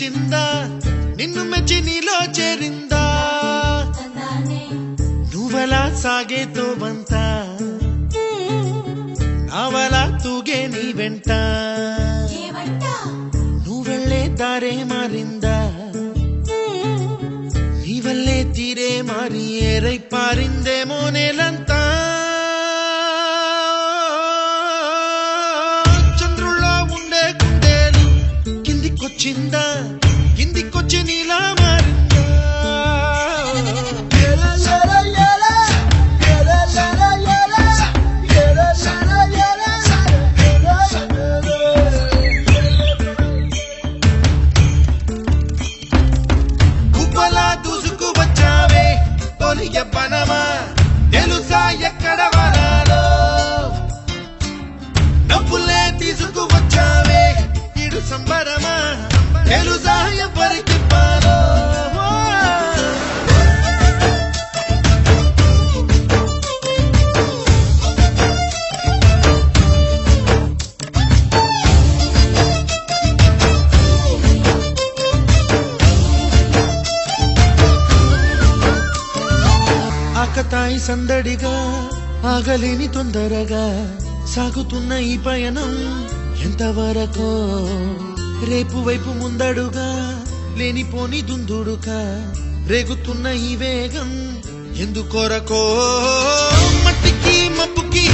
కుదిరిందా నిన్ను మెచ్చి నీలో చేరిందా నువ్వలా సాగేతో బంత నావలా తూగే నీ వెంట నువ్వెళ్ళే దారే మారిందా నీ వల్లే తీరే మారి ఏరై పారిందేమో నేలంతా చంద్రుల్లో ఉండే గుండెలు కిందికొచ్చిందా కిందికొచ్చి నీలా మారిందా గుబ్బలా దూసుకు వచ్చావే తొలి ఎవ్వనమా తెలుసా ఎక్కడ వరాలో డబ్బులే తీసుకు వచ్చావే ఇడు సంబరమా తెలుసా ఎవరికి పాలో ఆకతాయి సందడిగా ఆగలేని తొందరగా సాగుతున్న ఈ పయనం ఎంతవరకో రేపు వైపు ముందడుగా లేనిపోని దుందుడుగా రేగుతున్న ఈ వేగం ఎందుకొరకో మట్టికి మప్పుకి